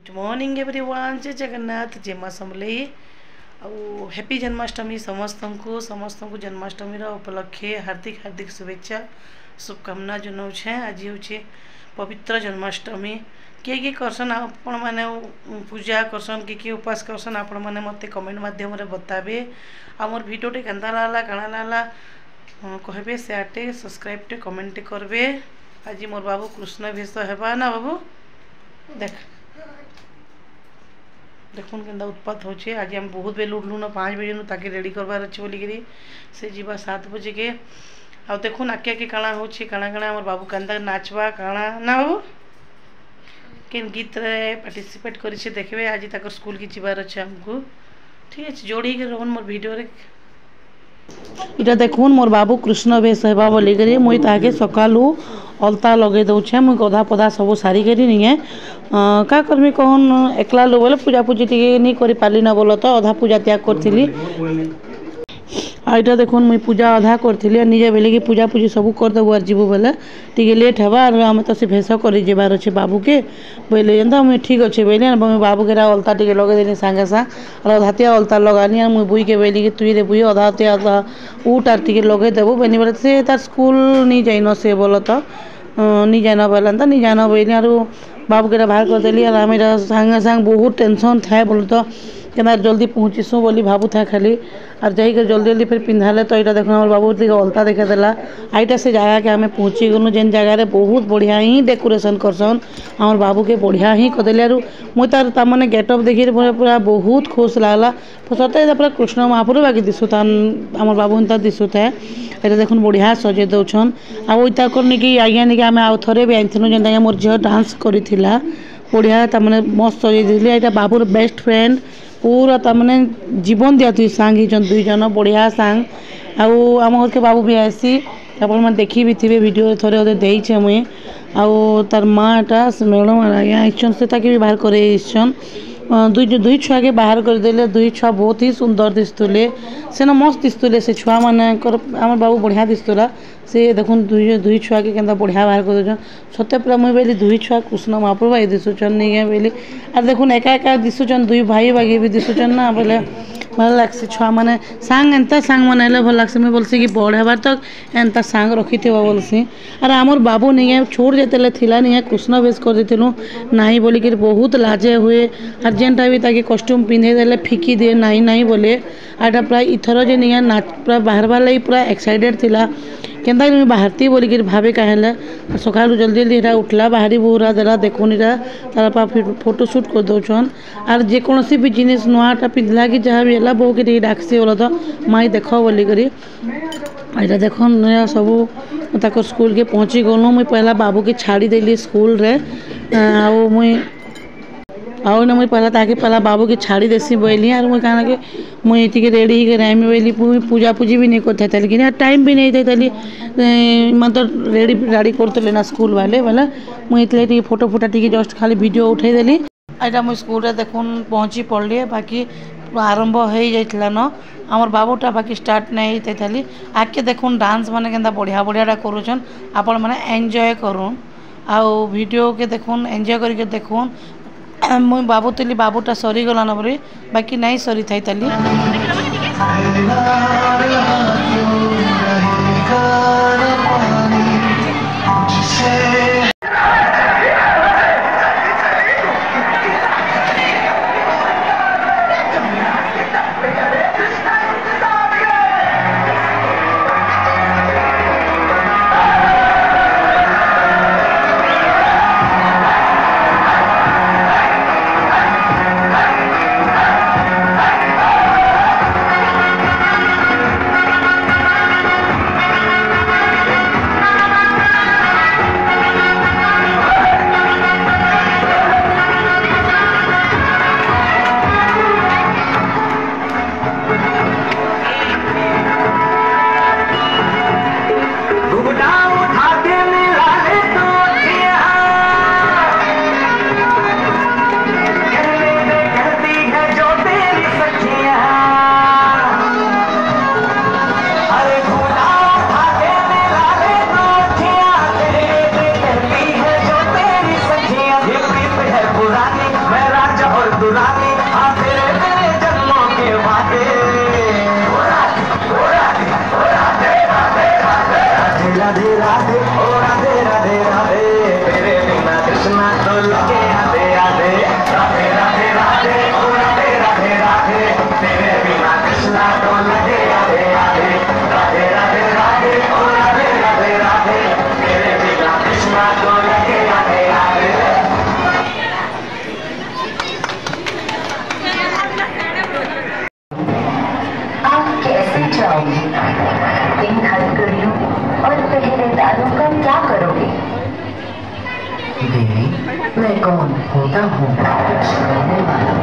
Good morning everyone. जय जगन्नाथ, जय माँ समलेई। आउ हैप्पी जन्माष्टमी समस्त को जन्माष्टमी उपलक्षे हार्दिक हार्दिक शुभेच्छा शुभकामना जनाऊे। आज हूँ पवित्र जन्माष्टमी। किए करसन आपण मैंने पूजा करसन किए उपास करसन आपण मैंने मत कमेंट मध्यम बताबे। आ मोर भिडियोटे केन्ता लागला काଣା लागला कहबे, शेयर सब्सक्राइब कमेंट करबे। आज मोर बाबू कृष्ण भेष हेबा ना बाबू। देखुन के उत्पात होचे। आज हम बहुत बेल उठलु ना 5 बजे ताके रेडी करवार अच्छे बोलिकी से जीवा 7 बजे के। आ देखुन आके आके काଣା होचे काଣା काଣା मोर बाबू केन्ता नाचवा काଣା ना बाबू केन गीत रे पार्टिसिपेट करिसे देखबे। आज ताकर स्कूल की जीवार अच्छे हमको। ठीक है, जोड़ी के रहन मोर वीडियो रे। इटा देखुन मोर बाबू कृष्ण भेष हेबा बोलिकी मुई ताके सकालू अलता लगे दौछे। मुई गधा पधा सब सारी करी नहीं का करमी कहन एकला लो बोले पूजा पूजी टी नहीं कर पाली ना बोलो तो अधा पूजा त्याग करी। आईटा देखुन मुई पूजा अधा करी निजे बेले कि पूजा पूजी सब करदेबू आर जीवु बोले टी लेट हेबा। आम तो से भेष कर जबार अच्छे बाबू के बोले जेनता मुई ठीक अच्छे बोले बाबू के अलता टी लगे देनी सांगे सांग और अधातिया अलता लगानी। मुई बुई के बोली कि तुई रे बुई अधातिया उठ आर टी लगे देबू बेनी बोले से तार स्कूल नहीं जाइन से बोल तो नहीं जाना बोला नहीं जाना बोली और बाबू के बाहर करदेली। और आम सांगे सांग बहुत टेंशन थाए बोल तो केना जल्दी पहुँचीसु बोली भावु था खाली और जाकर जल्दी जल्दी फिर पिंधाले। तो यहाँ देखो हमारे बाबू अलता देखा देला। आईटा से जगह के आम पहुँची गलु जेन जगार बहुत बढ़िया ही डेकोरेशन करसन हमार बाबू के बढ़िया ही करदेली। और मुई तार तार गेटअप देखी पूरा बहुत खुश लागला। सत्य पूरा कृष्ण महाप्रभु बाकी दिशुता आम बाबू हिंता दिशुता है। ये देखुन बढ़िया सजे दौन आईता करनी आज्ञा नहीं आम आउ थे भी आनी जेनटा मोर झील डांस करा बढ़िया तमें मस्त सजे। यहाँ बाबूर बेस्ट फ्रेंड पूरा तमें जीवन दिया तुई सांग ही दुई जन बढ़िया सांग। आम घर के बाबू भी आसी आप देखी भी थे वीडियो थे अदे देचे मुई आउ तार माँटा मैडम आज्ञा आईन से भी बाहर कर दुई छुआ के बाहर करदे। दुई छुआ बहुत ही सुंदर दिशुले सेना मस्त दिशुले से छुआ मान आम बाबू बढ़िया दिशुला से देखुन दुई छुआ के केंता बढ़िया बाहर कर दे। सत्य पूरा मुई बोली दुई छुआ कृष्ण महाप्रभु भाई दिशुचन नहीं बोली और देखुन एका एका दिशुचन दुई भाई बागे भी दिशुचन ना बोले भल लग्सी छुआ मैंने सांग एंता सांग मनाइले भल लग्सी। मुझे बोलसी कि बड़ हेबार तक एंता सांग रखी थे बोलसी। और आमर बाबू नहीं है छोड़ जेते थिला नहीं है कृष्ण भेष कर देलु नहीं बोलिक बहुत लाजे हुए। और जेनटा भी ताकि कस्ट्यूम पिंधे देले फिकी दिए नहीं नहीं बोले। आटा पूरा इथर जे नहीं नाच पूरा बाहर लगी पूरा एक्साइटेड थिला केन्ता बाहरती बोलिक भावे कहले। सका जल्दी जल्दी यहाँ उठला बाहरी बुरा देला देखुन तार फोटोशूट कर दौन। और जेकोसी भी जिनिस नुआटा पिंधला कि जहाँ भी है बहु के डाकसी बोल तो माई देख बोलिक यहाँ देख सब तक स्कूल के पहुँची गलु। मुई पहला बाबू के छाड़ी देली स्कूल रे आउ ना मुई पहला ताकि पहला बाबू के छाड़ी देसी बोली। और मुई कहना कि मुई टी रेडी ही राइमी बोली पूजा पूजी भी नहीं करते थे लेकिन टाइम भी नहीं थे मतलब रेडी गाड़ी करते ना स्कूल वाले बोले मुई इतने फोटो फोटा टी जस्ट खाली वीडियो उठे देली। यहाँ मुई स्कूल रे देखुन पहुँची पड़ली बाकी आरंभ हो जाइला न आमर बाबूटा बाकी स्टार्ट नहीं होते आके देखुन डांस माने केंता बढ़िया बढ़िया करुचन आपण माने एंजॉय करूँ आउ वीडियो के देखुन एंजॉय करके देखुन। मुई बाबू तली बाबूटा सरीगला न बोली बाकी नहीं सरी थी तली। मधुरानी हाँ तेरे मेरे जन्मों के वादे। राधे राधे ओ राधे राधे राधे तेरे बिना कृष्णा तो लगे आधे आधे। राधे राधे राधे ओ राधे राधे राधे तेरे बिना कृष्णा तो लगे आधे आधे। राधे राधे राधे ओ राधे राधे राधे तेरे बिना कृष्णा तो लगे आधे आधे। आप कैसे जाओगे? इन हथकड़ियों और पहरेदारों का क्या करोगे? देवी, मैं कौन होता हूँ कुछ करने वाला।